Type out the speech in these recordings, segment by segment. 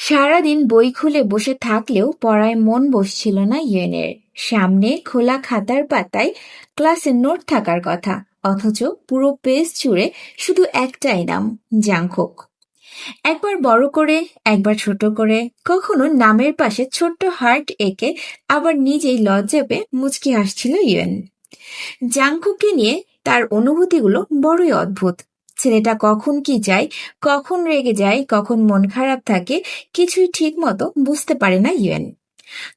সারাদিন বই খুলে বসে থাকলেও পড়ায় মন বসছিল না ইয়েনের। সামনে খোলা খাতার পাতায় ক্লাসের নোট থাকার কথা, অথচ পুরো পেজ জুড়ে শুধু একটাই নাম, জাংকুক। একবার বড় করে, একবার ছোট করে, কখনো নামের পাশে ছোট্ট হার্ট এঁকে, আবার নিজেই লজ্জা পেয়ে মুচকি হাসছিল ইয়েন। জাংকুককে নিয়ে তার অনুভূতিগুলো বড়ই অদ্ভুত। ছেলেটা কখন কি চায়, কখন রেগে যায়, কখন মন খারাপ থাকে, কিছুই ঠিক মতো বুঝতে পারে না ইয়েন।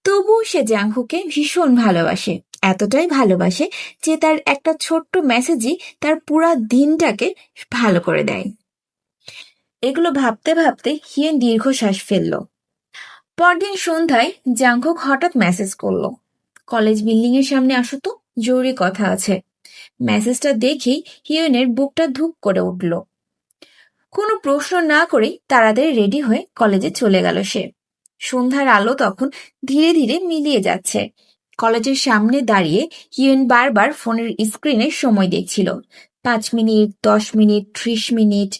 তবুও সে জাংকুকে ভীষণ ভালোবাসে, এতটাই ভালোবাসে যে তার একটা ছোট্ট মেসেজই তার পুরা দিনটাকে ভালো করে দেয়। এগুলো ভাবতে ভাবতে হিয়েন দীর্ঘশ্বাস ফেলল। পরদিন সন্ধ্যায় জাংকুক হঠাৎ মেসেজ করলো, কলেজ বিল্ডিং এর সামনে আসো তো, জরুরি কথা আছে। মেসেজটা দেখেই হিয়েনের বুকটা ধুপ করে উঠল। কোনো প্রশ্ন না করেই তাড়াতাড়ি রেডি হয়ে কলেজে চলে গেল সে। সন্ধ্যার আলো তখন ধীরে ধীরে মিলিয়ে যাচ্ছে। কলেজের সামনে দাঁড়িয়ে হিয়েন বারবার ফোনের স্ক্রিনে সময় দেখছিল। 5 মিনিট, 10 মিনিট, 30 মিনিট।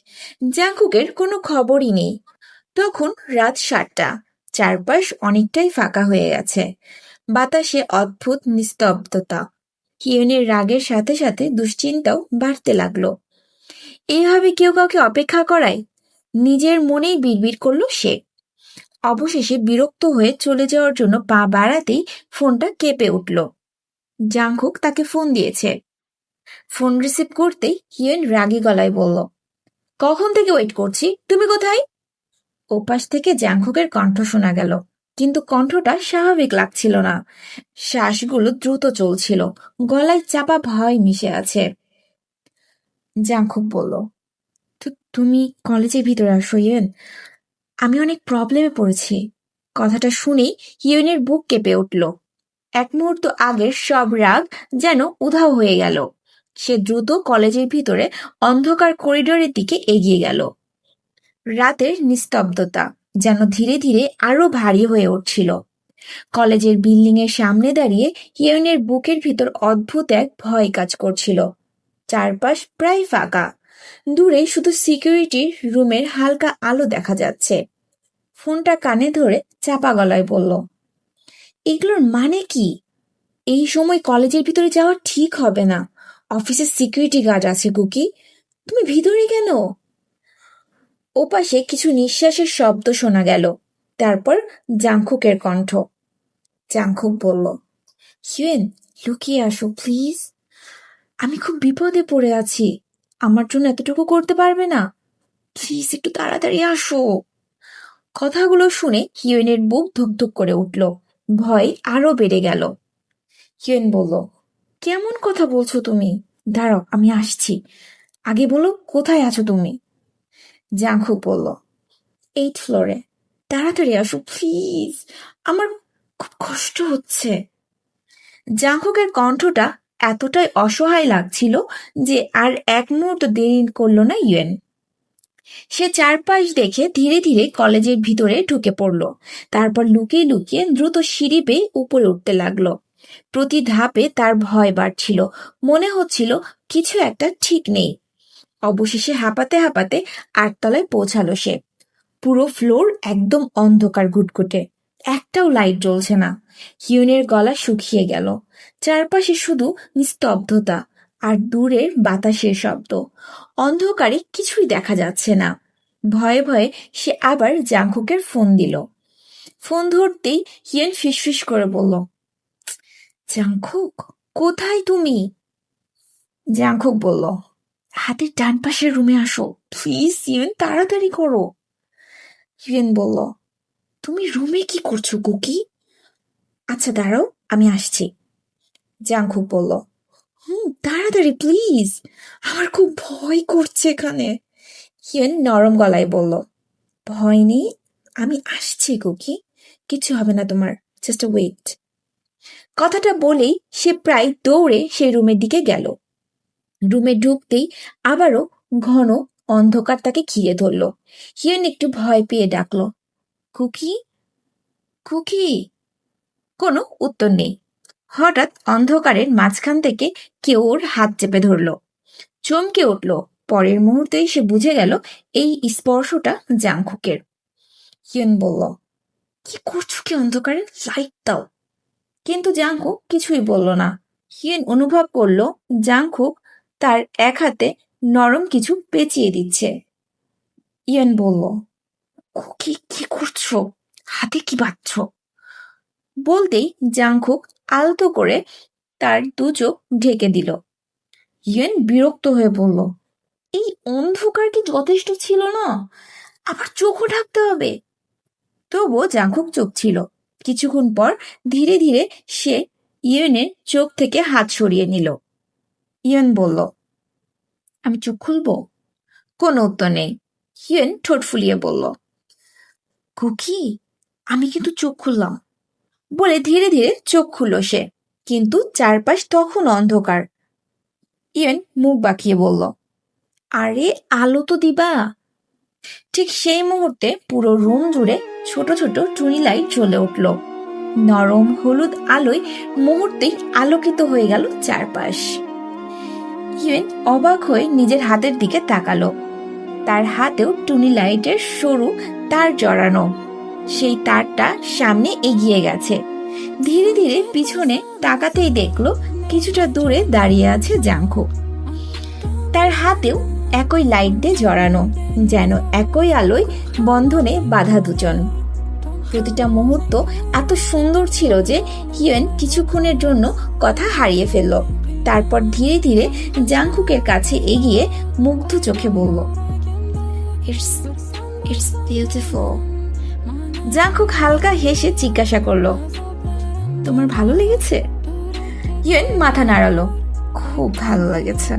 জাংকুকের কোনো খবরই নেই। তখন রাত 7টা। চারপাশ অনেকটাই ফাঁকা হয়ে গেছে। বাতাসে অদ্ভুত নিস্তব্ধতা। হিয়েনের রাগের সাথে সাথে দুশ্চিন্তাও বাড়তে লাগলো। এইভাবে কেউ কাউকে অপেক্ষা করায়? নিজের মনেই বিড়বিড় করলো সে। অবশেষে বিরক্ত হয়ে চলে যাওয়ার জন্য পা বাড়াতেই ফোনটা কেঁপে উঠল। জাংকুক তাকে ফোন দিয়েছে। ফোন রিসিভ করতেই হিয়েন রাগী গলায় বলল, কখন থেকে ওয়েট করছি, তুমি কোথায়? ওপাশ থেকে জাংকুকের কণ্ঠ শোনা গেল, কিন্তু কণ্ঠটা স্বাভাবিক লাগছিল না। শ্বাসগুলো দ্রুত চলছিল, গলায় চাপা ভয় মিশে আছে। জাংকুক বলল, তুমি কলেজের ভিতরে আসো ইয়েন, আমি অনেক প্রবলেমে পড়েছি। কথাটা শুনেই হিয়েনের বুক কেঁপে উঠল। এক মুহূর্ত আগের সব রাগ যেন উধাও হয়ে গেল। সে দ্রুত কলেজের ভিতরে অন্ধকার করিডোরের দিকে এগিয়ে গেল। রাতের নিস্তব্ধতা যেন ধীরে ধীরে আরো ভারী হয়ে উঠছিল। কলেজের বিল্ডিং এর সামনে দাঁড়িয়ে হিয়েনের বুকের ভিতর অদ্ভুত এক ভয় কাজ করছিল। চারপাশ প্রায় ফাঁকা, দূরে শুধু সিকিউরিটির রুমের হালকা আলো দেখা যাচ্ছে। ফোনটা কানে ধরে চাপা গলায় বলল, এগুলোর মানে কি? এই সময় কলেজের ভিতরে যাওয়া ঠিক হবে না। অফিসের সিকিউরিটি গার্ড আছে কুকি, তুমি ভিতরে কেন? ওপাশে কিছু নিঃশ্বাসের শব্দ শোনা গেল, তারপর জাংকুকের কণ্ঠ। জাংকুক বলল, হিয়েন, লুকিয়ে আসো প্লিজ, আমি খুব বিপদে পড়ে আছি। আমার জন্য এতটুকু করতে পারবে না? প্লিজ একটু তাড়াতাড়ি আসো। কথাগুলো শুনে হিয়েনের বুক ধুকধুক করে উঠল, ভয় আরো বেড়ে গেল। হিয়েন বলল, কেমন কথা বলছো তুমি? দাঁড়াও, আমি আসছি। আগে বলো, কোথায় আছো তুমি? জাংকুক বলল, 8th ফ্লোরে। তাড়াতাড়ি আসো প্লিজ, আমার খুব কষ্ট হচ্ছে। জাংকুকের কণ্ঠটা এতটাই অসহায় লাগছিল যে আর এক মুহূর্ত দেরি করল না ইয়েন। সে চারপাশ দেখে ধীরে ধীরে কলেজের ভিতরে ঢুকে পড়ল। তারপর লুকিয়ে লুকিয়ে দ্রুত সিঁড়ি বেয়ে উপরে উঠতে লাগলো। প্রতি ধাপে তার ভয় বাড়ছিল, মনে হচ্ছিল কিছু একটা ঠিক নেই। অবশেষে হাঁপাতে হাঁপাতে 8তলায় পৌঁছালো সে। পুরো ফ্লোর একদম অন্ধকার ঘুটঘুটে, একটাও লাইট জ্বলছে না। হিউনের গলা শুকিয়ে গেল। চারপাশে শুধু নিস্তব্ধতা আর দূরের বাতাসের শব্দ। অন্ধকারে কিছুই দেখা যাচ্ছে না। ভয়ে ভয়ে সে আবার জাংকুকের ফোন দিল। ফোন ধরতেই হিয়েন ফিসফিস করে বলল, জাংকুক, কোথায় তুমি? জাংকুক বলল, হাতের ডান পাশের রুমে আসো প্লিজ হিয়েন, তাড়াতাড়ি করো। হিয়েন বলল, তুমি রুমে কি করছো কুকি? আচ্ছা দাঁড়াও, আমি আসছি। জাংকুক বলল, তাড়াতাড়ি প্লিজ, আমার খুব ভয় করছে এখানে। হিয়েন নরম গলায় বলল, ভয় নেই, আমি আসছি কুকি, কিছু হবে না তোমার, জাস্ট ওয়েট। কথাটা বলেই সে প্রায় দৌড়ে সেই রুমের দিকে গেল। রুমে ঢুকতেই আবারও ঘন অন্ধকার তাকে ঘিরে ধরল। হিয়েন একটু ভয় পেয়ে ডাকলো, কুকি, কুকি। কোনো উত্তর নেই। হঠাৎ অন্ধকারের মাঝখান থেকে কেউ ওর হাত চেপে ধরল। চমকে উঠল। পরের মুহূর্তেই সে বুঝে গেল এই স্পর্শটা জাংকুকের। হিউয়েন বলল, কি করছো কি অন্ধকারে, লাইট দাও। কিন্তু জাংকুক কিছুই বলল না। হিউয়েন অনুভব করলো জাংকুক তার এক হাতে নরম কিছু পেঁচিয়ে দিচ্ছে। ইয়েন বলল, কি কি করছো, হাতে কি বাঁধছো? বলতেই জাংকুক আলতো করে তার দু চোখ ঢেকে দিল। ইয়েন বিরক্ত হয়ে বলল, এই অন্ধকার কি যথেষ্ট ছিল না, আবার চোখও ঢাকতে হবে? তবুও জাংকুক চুপ ছিল। কিছুক্ষণ পর ধীরে ধীরে সে ইয়েনের চোখ থেকে হাত সরিয়ে নিল। ইয়েন বলল, আমি চোখ খুলবো? কোনো উত্তর নেই। হিয়েন ঠোঁট ফুলিয়ে বলল, খুকি, আমি কিন্তু চোখ খুললাম। বলে ধীরে ধীরে চোখ খুলল সে, কিন্তু চারপাশ তখন অন্ধকার। ইয়েন মুখ বাঁকিয়ে বলল, আরে আলো তো দিবা। ঠিক সেই মুহূর্তে পুরো রুম জুড়ে ছোট ছোট টুনি লাইট জ্বলে উঠল। নরম হলুদ আলোয় মুহূর্তেই আলোকিত হয়ে গেল চারপাশ। ইয়েন অবাক হয়ে নিজের হাতের দিকে তাকালো। তার হাতেও টুনি লাইটের সরু তার জড়ানো। সেই তারটা সামনে এগিয়ে গেছে। ধীরে ধীরে পিছনে তাকাতেই দেখলো কিছুটা দূরে দাঁড়িয়ে আছে জাংকুক। তার হাতেও একই লাইট দিয়ে জড়ানো, যেন একই আলোয় বন্ধনে বাঁধা দুজন। প্রতিটা মুহূর্ত এত সুন্দর ছিল যে হিয়েন কিছুক্ষণের জন্য কথা হারিয়ে ফেলল। তারপর ধীরে ধীরে জাংকুকের কাছে এগিয়ে মুগ্ধ চোখে বলল, ইটস বিউটিফুল। জাংকুক হালকা হেসে জিজ্ঞাসা করলো, তোমার ভালো লেগেছে? ইয়েন মাথা নাড়ালো, খুব ভালো লেগেছে।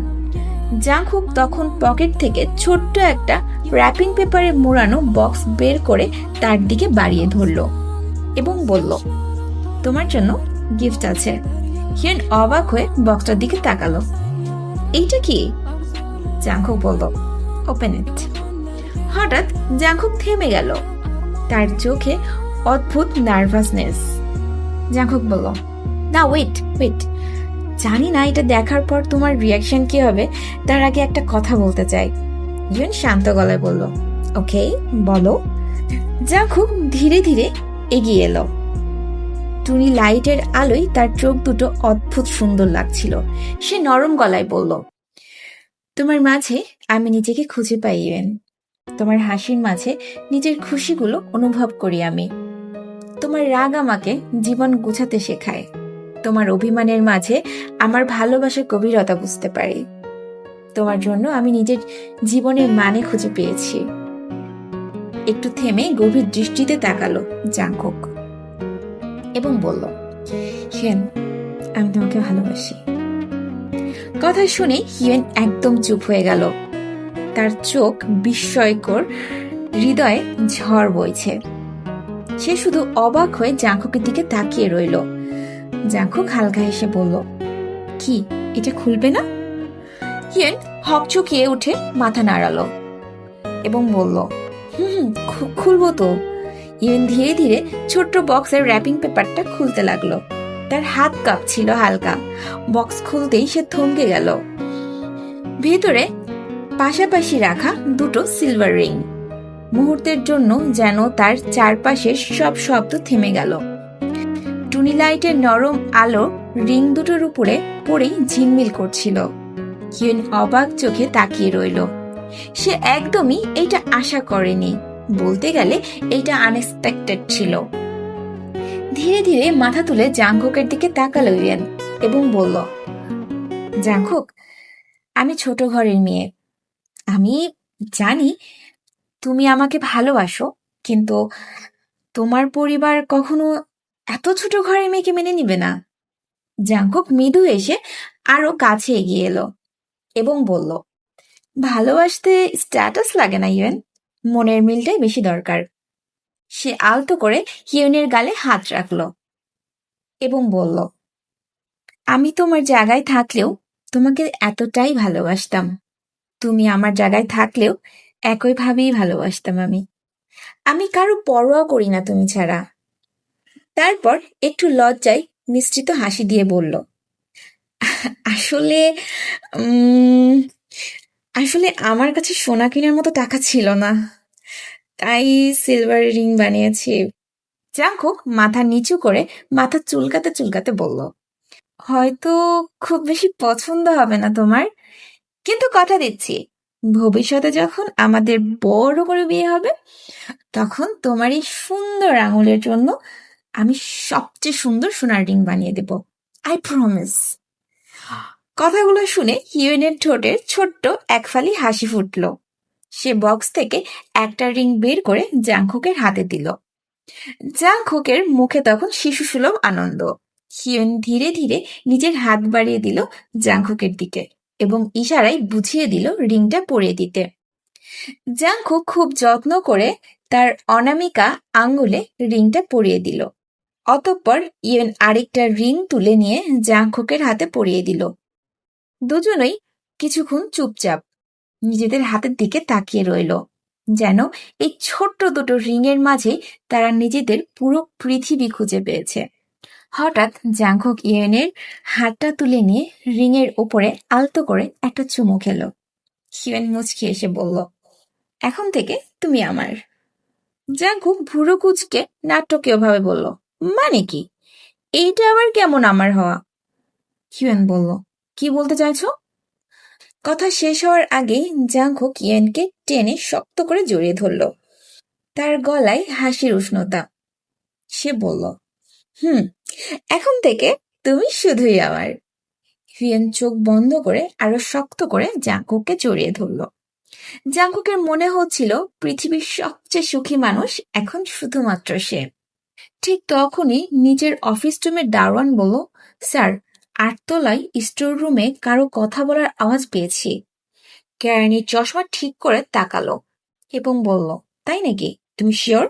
জাংকুক তখন পকেট থেকে ছোট্ট একটা র্যাপিং পেপারে মোড়ানো বক্স বের করে তার দিকে বাড়িয়ে ধরল এবং বলল, তোমার জন্য গিফট আছে। হিয়েন অবাক হয়ে বক্সটার দিকে তাকালো। এইটা কি? জাংকুক বলল, ওপেন ইট। হঠাৎ জাংকুক থেমে গেল, তার চোখে অদ্ভুত নার্ভাসনেস। জাংকুক বলল, না ওয়েট ওয়েট, জানি না এটা দেখার পর তোমার রিয়াকশন কি হবে, তার আগে একটা কথা বলতে চাই। ইয়েন শান্ত গলায় বলল, ওকে বলো। জাংকুক ধীরে ধীরে এগিয়ে এলো। টুনি লাইটের আলোয় তার চোখ দুটো অদ্ভুত সুন্দর লাগছিল। সে নরম গলায় বলল, তোমার মাঝে আমি নিজেকে খুঁজে পাই ইয়েন। তোমার হাসির মাঝে নিজের খুশিগুলো অনুভব করি আমি। তোমার রাগ আমাকে জীবন গুছাতে শেখায়। তোমার অভিমানের মাঝে আমার ভালোবাসার গভীরতা বুঝতে পারি। তোমার জন্য আমি নিজের জীবনের মানে খুঁজে পেয়েছি। একটু থেমে গভীর দৃষ্টিতে তাকালো জাংকুক এবং বলল, হিয়েন, আমি তোমাকে ভালোবাসি। কথা শুনে হিয়েন একদম চুপ হয়ে গেল। তার চোখ বিস্ময়কর, হৃদয়ে ঝড় বইছে। সে শুধু অবাক হয়ে জাংকুকের দিকে তাকিয়ে রইল। জাংকুক হালকা হেসে বলল, কি এটা খুলবে না? হিয়েন হকচকিয়ে উঠে মাথা নাড়ালো এবং বলল, খুলবো তো। হিয়েন ধীরে ধীরে ছোট্ট বক্সের র্যাপিং পেপারটা খুলতে লাগলো। তার হাত কাঁপছিল হালকা। বক্স খুলতেই সে থমকে গেল। ভেতরে পাশাপাশি রাখা দুটো সিলভার রিং। মুহূর্তের জন্য যেন তার চারপাশের সব শব্দ থেমে গেল। টুনি লাইটের নরম আলো রিং দুটোর উপরে পড়েই ঝিলমিল করছিল। হিয়েন অবাক চোখে তাকিয়ে রইল। সে একদমই এটা আশা করেনি। বলতে গেলে এটা আনএক্সপেক্টেড ছিল। ধীরে ধীরে মাথা তুলে জাংকুকের দিকে তাকালো হিয়েন এবং বলল, জাংকুক, আমি ছোট ঘরের মেয়ে। আমি জানি তুমি আমাকে ভালোবাসো, কিন্তু তোমার পরিবার কখনো এত ছোট ঘরের মেয়েকে মেনে নিবে না। জাংকুক মৃদু এসে আরো কাছে এগিয়ে এলো এবং বলল, ভালোবাসতে স্ট্যাটাস লাগে না ইয়েন, মনের মিলটাই বেশি দরকার। সে আলতো করে হিয়েনের গালে হাত রাখল এবং বলল, আমি তোমার জায়গায় থাকলেও তোমাকে এতটাই ভালোবাসতাম। তুমি আমার জায়গায় থাকলেও একইভাবেই ভালোবাসতাম আমি। আমি কারো পরোয়া করি না তুমি ছাড়া। তারপর একটু লজ্জায় মিশ্রিত হাসি দিয়ে বলল, আসলে আসলে আমার কাছে সোনা কেনার মতো টাকা ছিল না। তাই সিলভার রিং বানিয়েছি। জাংকুক মাথা নিচু করে মাথা চুলকাতে চুলকাতে বলল, হয়তো খুব বেশি পছন্দ হবে না তোমার, কিন্তু কথা দিচ্ছি ভবিষ্যতে যখন আমাদের বড় করে বিয়ে হবে তখন তোমার এই সুন্দর আঙুলের জন্য আমি সবচেয়ে সুন্দর সোনার রিং বানিয়ে দেব। I promise. কথাগুলো শুনে হিউয়েনের ঠোঁটের ছোট্ট এক ফালি হাসি ফুটল। সে বক্স থেকে একটা রিং বের করে জাংকুকের হাতে দিল। জাংকুকের মুখে তখন শিশুসুলভ আনন্দ। হিউয়েন ধীরে ধীরে নিজের হাত বাড়িয়ে দিল জাংকুকের দিকে এবং ইশারায় বুঝিয়ে দিল রিংটা পরিয়ে দিতে। জাংকুক খুব যত্ন করে তার অনামিকা আঙ্গুলে রিংটা পরিয়ে দিল। অতঃপর ইয়েন আরেকটা রিং তুলে নিয়ে জাংকুকের হাতে পরিয়ে দিল। দুজনেই কিছুক্ষণ চুপচাপ নিজেদের হাতের দিকে তাকিয়ে রইল, যেন এই ছোট্ট দুটো রিংয়ের মাঝে তারা নিজেদের পুরো পৃথিবী খুঁজে পেয়েছে। হঠাৎ জাংকুক ইয়েনের হাতটা তুলে নিয়ে রিংয়ের ওপরে আলতো করে একটা চুমু খেল। হিউয়েন মুচকি এসে বলল, এখন থেকে তুমি আমার। জাংকুক ভুরু কুঁচকে নাটকীয়ভাবে বলল, মানে কি? এইটা আবার কেমন আমার হওয়া? হিউয়েন বলল, কি বলতে চাইছো? কথা শেষ হওয়ার আগেই জাংকুক ইয়েনকে টেনে শক্ত করে জড়িয়ে ধরল। তার গলায় হাসির উষ্ণতা। সে বলল, এখন থেকে তুমি শুধুই আমার। হিউয়েন চোখ বন্ধ করে আরো শক্ত করে জাংকুককে জড়িয়ে ধরল। জাংকুকের মনে হচ্ছিল পৃথিবীর সবচেয়ে সুখী মানুষ এখন শুধুমাত্র সে। ঠিক তখনই নিজের অফিস রুমের দারোয়ান বলল, স্যার, ৮ তলায় স্টোর রুমে কারো কথা বলার আওয়াজ পেয়েছি। কেরানি চশমা ঠিক করে তাকালো এবং বলল, তাই নাকি? তুমি শিওর?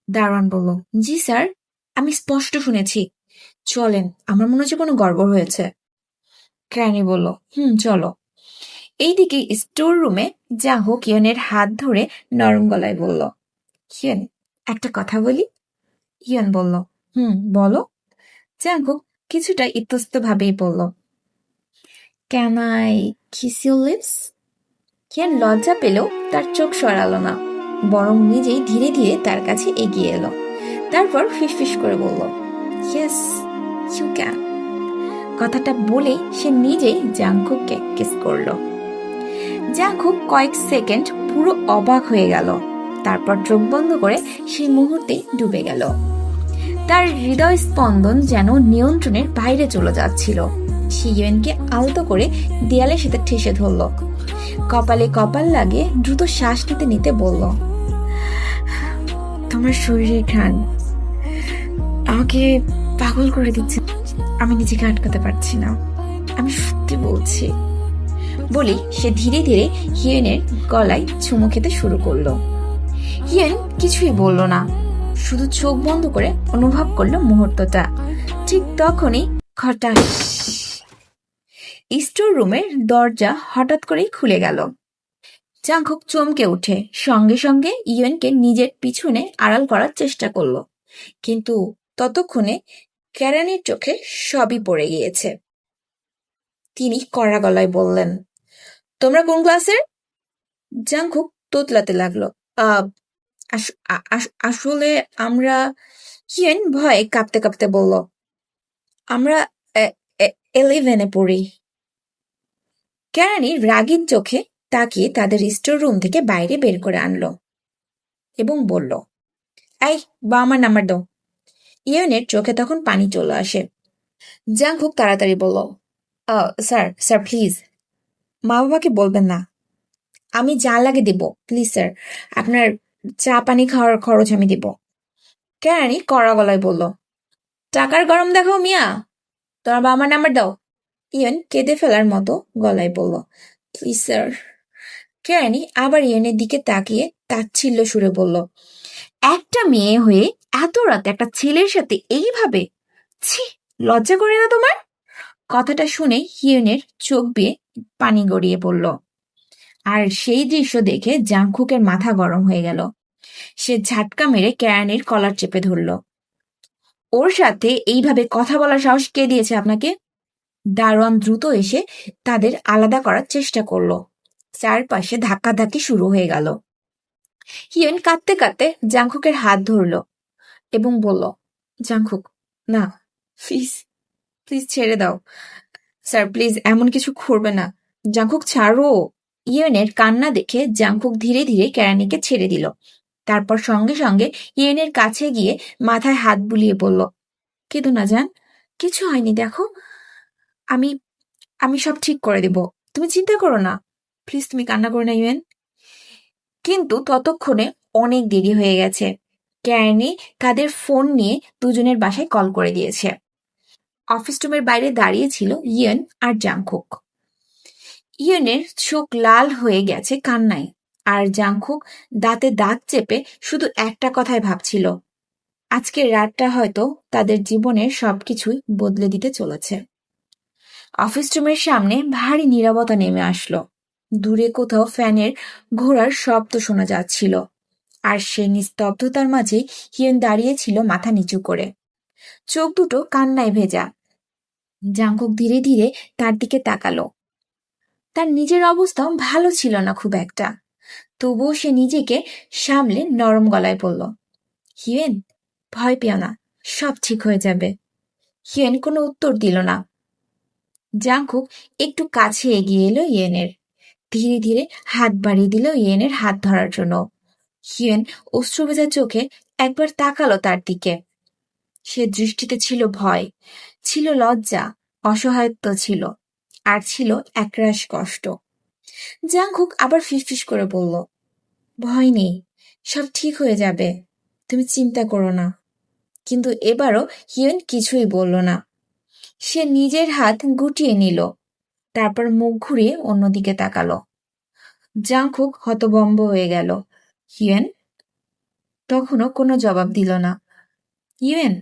দারোয়ান বলল, জি স্যার, আমি স্পষ্ট শুনেছি। চলেন, আমার মনে হচ্ছে কোনো গড়বড় হয়েছে। কেরানি বলল, চলো। এইদিকে স্টোর রুমে জাংকুক ইয়েনের হাত ধরে নরম গলায় বলল, ইয়েন, একটা কথা বলি? ইয়েন বলল, বলো। জাংকুক কিছুটা ইতস্ত ভাবেই বলল, can I kiss your lips? Yen লজ্জা পেলেও তার চোখ সরালো না, বরং নিজেই ধীরে ধীরে তার কাছে এগিয়ে এলো। তারপর ফিসফিস করে বলল, ইয়েস ইউ ক্যান। কথাটা বলেই সে নিজেই জাংকুককে কিস করলো। জাংকুক কয়েক সেকেন্ড পুরো অবাক হয়ে গেল, তারপর চোখ বন্ধ করে সেই মুহূর্তে ডুবে গেল। তার হৃদয় স্পন্দন যেন নিয়ন্ত্রণের বাইরে চলে যাচ্ছিল। সে ইয়েনকে আলতো করে দেয়ালের সাথে ঠেসে ধরল। কপালে কপাল লাগিয়ে দ্রুত শ্বাস নিতে নিতে বলল, তোমার শরীরের ঘ্রাণ আমাকে পাগল করে দিচ্ছে। আমি নিজেকে আটকাতে পারছি না, আমি সত্যি বলছি। বলি সে ধীরে ধীরে হিয়েনের গলায় চুমু খেতে শুরু করলো। হিয়েন কিছুই বলল না, শুধু চোখ বন্ধ করে অনুভব করলো মুহূর্তটা। ঠিক তখনই হঠাৎ স্টোর রুমের দরজা হঠাৎ করেই খুলে গেল। জাংকুক চমকে উঠে সঙ্গে সঙ্গে ইয়েনকে নিজের পিছনে আড়াল করার চেষ্টা করলো, কিন্তু ততক্ষণে কেরানির চোখে সবই পড়ে গিয়েছে। তিনি কড়া গলায় বললেন, তোমরা কোন ক্লাসের? জাংকুক তোতলাতে লাগলো, আসলে আমরা। হিয়েন ভয়ে কাঁপতে কাঁপতে বলল, আমরা 11-এ পড়ি। কেরানি রাগীর চোখে তাকিয়ে তাদের স্টোর রুম থেকে বাইরে বের করে আনলো এবং বলল, এই বা আমার নাম্বার দাও। ইয়েনের চোখে তখন পানি চলে আসে। জাংকুক তাড়াতাড়ি বলল, স্যার স্যার প্লিজ, মা বাবাকে বলবেন না, আমি যা লাগে দেব, প্লিজ স্যার, আপনার চা পানি খাওয়ার খরচ আমি দেব। কেরানি কড়া গলায় বলল, টাকার গরম দেখো মিয়া, তোমার বাবা আমার নাম্বার দাও। ইয়েন কেঁদে ফেলার মতো গলায় বলল, প্লিজ স্যার। কেরানি আবার ইয়েনের দিকে তাকিয়ে তাচ্ছিল্য সুরে বলল, একটা মেয়ে হয়ে এত রাতে একটা ছেলের সাথে এইভাবে, ছি, লজ্জা করে না তোমার? কথাটা শুনে হিয়েনের চোখ বেয়ে পানি গড়িয়ে পড়ল। আর সেই দৃশ্য দেখে জাংকুকের মাথা গরম হয়ে গেল। সে ঝাটকা মেরে কেরানির কলার চেপে ধরল। ওর সাথে এইভাবে কথা বলার সাহস কে দিয়েছে আপনাকে? দারোয়ান দ্রুত এসে তাদের আলাদা করার চেষ্টা করলো। চারপাশে ধাক্কাধাক্কি শুরু হয়ে গেল। হিয়েন কাঁদতে কাঁদতে জাংকুকের হাত ধরল এবং বলল, জাংকুক, না, প্লিজ, প্লিজ ছেড়ে দাও। স্যার, প্লিজ এমন কিছু করবে না। জাংকুক, ছাড়ো। ইয়েনের কান্না দেখে জাংকুক ধীরে ধীরে কেরানিকে ছেড়ে দিল। তারপর সঙ্গে সঙ্গে ইয়েনের কাছে গিয়ে মাথায় হাত বুলিয়ে বলল, কেঁদো না জান, কিছু হয়নি, দেখো, আমি আমি সব ঠিক করে দেব, তুমি চিন্তা করো না। প্লিজ তুমি কান্না করো না ইয়েন। কিন্তু ততক্ষণে অনেক দেরি হয়ে গেছে। কেরানি তাদের ফোন নিয়ে দুজনের বাসায় কল করে দিয়েছে। অফিস রুমের বাইরে দাঁড়িয়ে ছিল ইয়েন আর জাংকুক। ইয়েনের চোখ লাল হয়ে গেছে কান্নায়, আর জাংকুক দাঁতে দাঁত চেপে শুধু একটা কথাই ভাবছিল, আজকের রাতটা হয়তো তাদের জীবনের সবকিছুই বদলে দিতে চলেছে। অফিস রুমের সামনে ভারী নীরবতা নেমে আসলো। দূরে কোথাও ফ্যানের ঘোড়ার শব্দ শোনা যাচ্ছিল, আর সে নিস্তব্ধতার মাঝে হিয়েন দাঁড়িয়েছিল মাথা নিচু করে, চোখ দুটো কান্নায় ভেজা। জাংকুক ধীরে ধীরে তার দিকে তাকালো। তার নিজের অবস্থাও ভালো ছিল না খুব একটা, তবুও সে নিজেকে সামলে নরম গলায় বলল, হিয়েন, ভয় পেও না, সব ঠিক হয়ে যাবে। হিয়েন কোনো উত্তর দিল না। জাংকুক একটু কাছে এগিয়ে এলো ইয়েনের, ধীরে ধীরে হাত বাড়িয়ে দিল ইয়েনের হাত ধরার জন্য। হিয়েন অশ্রুভেজা চোখে একবার তাকালো তার দিকে। সে দৃষ্টিতে ছিল ভয়, ছিল লজ্জা, অসহায়ত্ব ছিল, আর ছিল একরাশ কষ্ট। জাংকুক আবার ফিসফিস করে বলল, ভয় নেই, সব ঠিক হয়ে যাবে, তুমি চিন্তা করো না। কিন্তু এবারও হিয়েন কিছুই বলল না। সে নিজের হাত গুটিয়ে নিল, তারপর মুখ ঘুরিয়ে অন্যদিকে তাকালো। জাংকুক হতভম্ব হয়ে গেল। হিয়েন তখনও কোনো জবাব দিল না। হিয়েন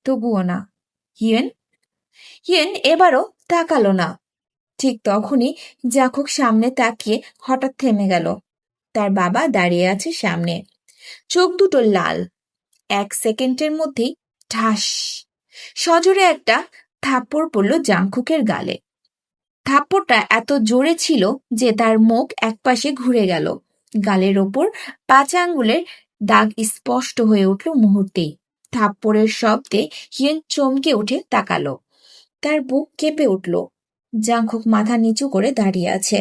তবুও না। হিয়েন হিয়েন এবারও তাকালো না। ঠিক তখনই জাংকুক সামনে তাকিয়ে হঠাৎ থেমে গেল। তার বাবা দাঁড়িয়ে আছে সামনে, চোখ দুটো লাল। এক সেকেন্ডের মধ্যেই ঠাস, সজোরে একটা থাপ্পড় পড়ল জাংকুকের গালে। থাপ্পড়টা এত জোরে ছিল যে তার মুখ একপাশে ঘুরে গেল। গালের ওপর ৫ আঙ্গুলের দাগ স্পষ্ট হয়ে উঠল মুহূর্তেই। থাপ্পড়ের শব্দে হিয়েন চমকে উঠে তাকালো। তার বুক কেঁপে উঠল। জাংকুক মাথা নিচু করে দাঁড়িয়ে আছে,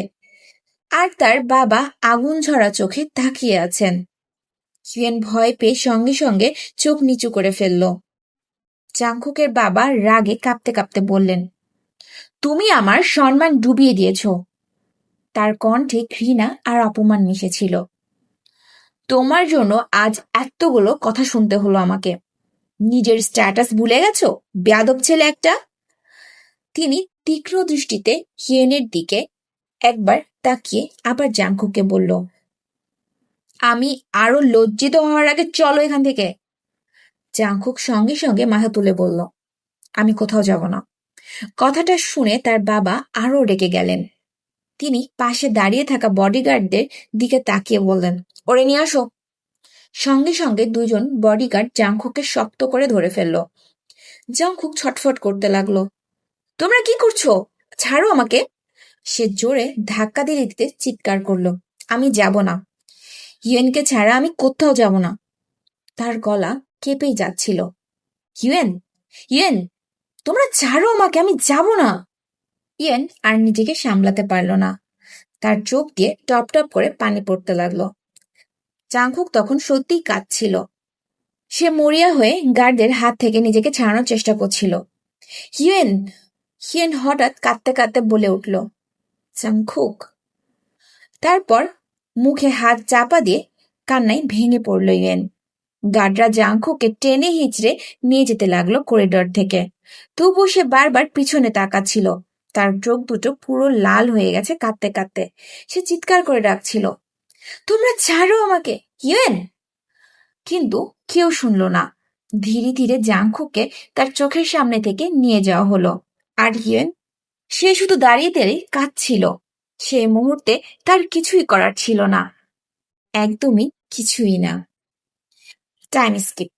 আর তার বাবা আগুন ঝরা চোখে তাকিয়ে আছেন। হিয়েন ভয় পেয়ে সঙ্গে সঙ্গে চোখ নিচু করে ফেলল। জাংকুকের বাবা রাগে কাঁপতে কাঁপতে বললেন, তুমি আমার সম্মান ডুবিয়ে দিয়েছ। তার কণ্ঠে ঘৃণা আর অপমান মিশেছিল। তোমার জন্য আজ এতগুলো কথা শুনতে হলো আমাকে। নিজের স্ট্যাটাস ভুলে গেছো, বেয়াদব ছেলে একটা। তিনি তীক্ষ্ণ দৃষ্টিতে হিয়েনের দিকে একবার তাকিয়ে আবার জাংকুককে বলল, আমি আরো লজ্জিত হওয়ার আগে চলো এখান থেকে। জাংকুক সঙ্গে সঙ্গে মাথা তুলে বলল, আমি কোথাও যাব না। কথাটা শুনে তার বাবা আরো রেগে গেলেন। তিনি পাশে দাঁড়িয়ে থাকা বডিগার্ডদের দিকে তাকিয়ে বললেন, ওরে নিয়ে আসো। সঙ্গে সঙ্গে দুজন বডিগার্ড জাংকুককে শক্ত করে ধরে ফেলল। জাংকুক ছটফট করতে লাগলো, তোমরা কি করছো? ছাড়ো আমাকে। সে জোরে ধাক্কা দিতে দিতে চিৎকার করলো, আমি যাব না। হিউয়েনকে ছাড়া আমি কোথাও যাব না। তার গলা কেঁপেই যাচ্ছিল। হিউয়েন, হিউয়েন, তোমরা ছাড়ো আমাকে, আমি যাব না। ইয়েন আর নিজেকে সামলাতে পারল না। তার চোখ দিয়ে টপ টপ করে পানি পড়তে লাগলো। জাংকুক তখন সত্যিই কাঁদছিল। সে মরিয়া হয়ে গার্ডদের হাত থেকে নিজেকে ছাড়ানোর চেষ্টা করছিল। হিউয়েন, হিয়েন হঠাৎ কাঁদতে কাঁদতে বলে উঠল, জাংকুক। তারপর মুখে হাত চাপা দিয়ে কান্নায় ভেঙে পড়ল ইয়েন। গার্ডরা জাংকুককে টেনে হিঁচড়ে নিয়ে যেতে লাগলো করিডর থেকে। তবুও সে বারবার পিছনে তাকাচ্ছিল। তার চোখ দুটো পুরো লাল হয়ে গেছে কাঁদতে কাঁদতে। সে চিৎকার করে ডাকছিল, তোমরা ছাড়ো আমাকে, হিউয়েন। কিন্তু কেউ শুনল না। ধীরে ধীরে জাংকুককে তার চোখের সামনে থেকে নিয়ে যাওয়া হলো। আর হিউয়েন, সে শুধু দাঁড়িয়ে দাঁড়িয়ে কাঁদছিল। সে মুহূর্তে তার কিছুই করার ছিল না, একদমই কিছুই না। Time skip.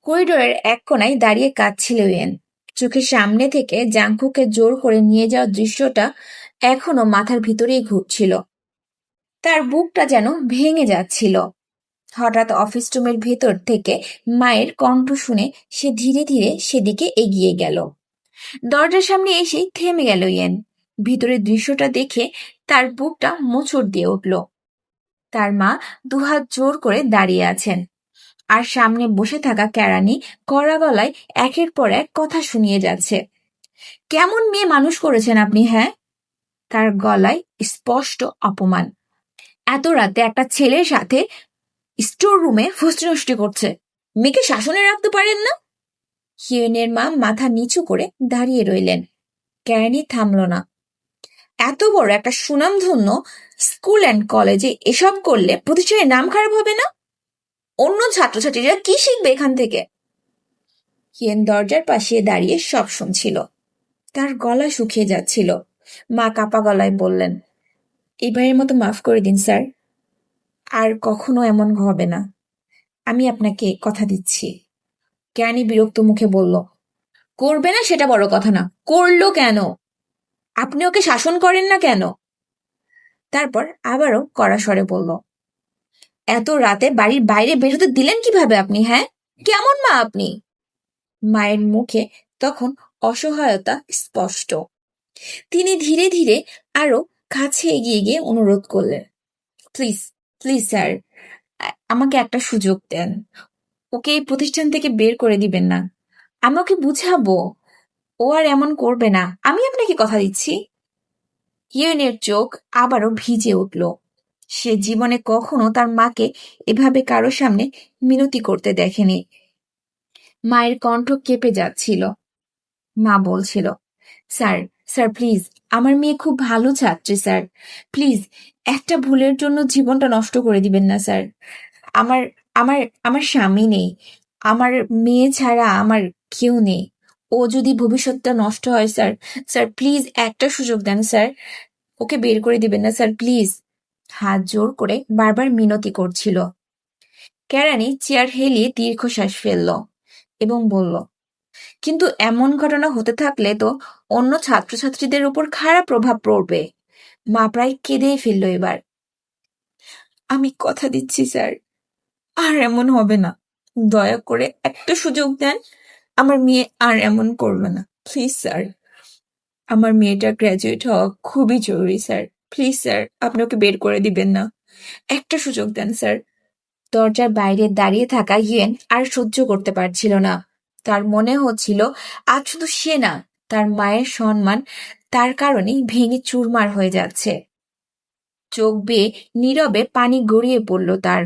করিডোরের এক কোনায় দাঁড়িয়ে কাঁদছিল ইয়েন। চোখের সামনে থেকে জাংকুককে জোর করে নিয়ে যাওয়ার দৃশ্যটা এখনো মাথার ভিতরেই ঘুরছিল। তার বুকটা যেন ভেঙে যাচ্ছিল। হঠাৎ অফিস রুমের ভেতর থেকে মায়ের কণ্ঠ শুনে সে ধীরে ধীরে সেদিকে এগিয়ে গেল। দরজার সামনে এসেই থেমে গেল ইয়েন। ভিতরের দৃশ্যটা দেখে তার বুকটা মোচড় দিয়ে উঠল। তার মা দুহাত জোর করে দাঁড়িয়ে আছেন, আর সামনে বসে থাকা কেরানি কড়া গলায় একের পর এক কথা শুনিয়ে যাচ্ছে। কেমন মেয়ে মানুষ করেছেন আপনি, হ্যাঁ? তার গলায় স্পষ্ট অপমান। এত রাতে একটা ছেলের সাথে স্টোর রুমে ফষ্টি করছে, মেয়েকে শাসনে রাখতে পারেন না? হিয়েনের মা মাথা নিচু করে দাঁড়িয়ে রইলেন। কেরানি থামল না। এত বড় একটা সুনামধন্য স্কুল অ্যান্ড কলেজে এসব করলে প্রতিষ্ঠানের নাম খারাপ হবে না? অন্য ছাত্রছাত্রীরা কি শিখবে এখান থেকে? হিয়েন দরজার পাশে দাঁড়িয়ে সব শুনছিল। তার গলা শুকিয়ে যাচ্ছিল। মা কাপা গলায় বললেন, এবারের মতো মাফ করে দিন স্যার, আর কখনো এমন হবে না, আমি আপনাকে কথা দিচ্ছি। কেরানি বিরক্ত মুখে বলল, করবে না সেটা বড় কথা না, করলো কেন? আপনি ওকে শাসন করেন না কেন? তারপর আবারও কড়া স্বরে বলল, এত রাতে বাড়ির বাইরে বের হতে দিলেন কিভাবে আপনি, হ্যাঁ? কেমন মা আপনি? মায়ের মুখে তখন অসহায়তা স্পষ্ট। তিনি ধীরে ধীরে আরো কাছে এগিয়ে গিয়ে অনুরোধ করলেন, প্লিজ প্লিজ স্যার, আমাকে একটা সুযোগ দেন। ওকে এই প্রতিষ্ঠান থেকে বের করে দিবেন না। আমি ওকে বুঝাবো, ও আর এমন করবে না, আমি আপনাকে কথা দিচ্ছি। ইয়েনের চোখ আবারও ভিজে উঠল। সে জীবনে কখনো তার মাকে এভাবে কারো সামনে মিনতি করতে দেখেনি। মায়ের কণ্ঠ কেঁপে যাচ্ছিল। মা বলছিল, স্যার স্যার প্লিজ, আমার মেয়ে খুব ভালো ছাত্রী স্যার, প্লিজ একটা ভুলের জন্য জীবনটা নষ্ট করে দিবেন না স্যার। আমার আমার আমার স্বামী নেই, আমার মেয়ে ছাড়া আমার কেউ নেই। ও যদি ভবিষ্যৎটা নষ্ট হয় স্যার, স্যার প্লিজ একটা সুযোগ দেন স্যার, ওকে বের করে দিবেন না স্যার প্লিজ। হাত জোর করে বারবার মিনতি করছিল। কেরানি চেয়ার হেলিয়ে দীর্ঘশ্বাস ফেলল এবং বলল, কিন্তু এমন ঘটনা হতে থাকলে তো অন্য ছাত্রছাত্রীদের উপর খারাপ প্রভাব পড়বে। মা প্রায় কেঁদেই ফেলল এবার। আমি কথা দিচ্ছি স্যার, আর এমন হবে না, দয়া করে একটা সুযোগ দেন, আমার মেয়ে আর এমন করবে না প্লিজ স্যার। আমার মেয়েটা গ্র্যাজুয়েট হওয়া খুবই জরুরি স্যার, প্লিজ স্যার আপনি ওকে বের করে দিবেন না, একটা সুযোগ দেন স্যার। দরজার বাইরে দাঁড়িয়ে থাকা ইয়েন আর সহ্য করতে পারছিল না। তার মনে হচ্ছিল আজ শুধু সে না, তার মায়ের সম্মান তার কারণেই ভেঙে চুরমার হয়ে যাচ্ছে। চোখ বেয়ে নীরবে পানি গড়িয়ে পড়ল তার।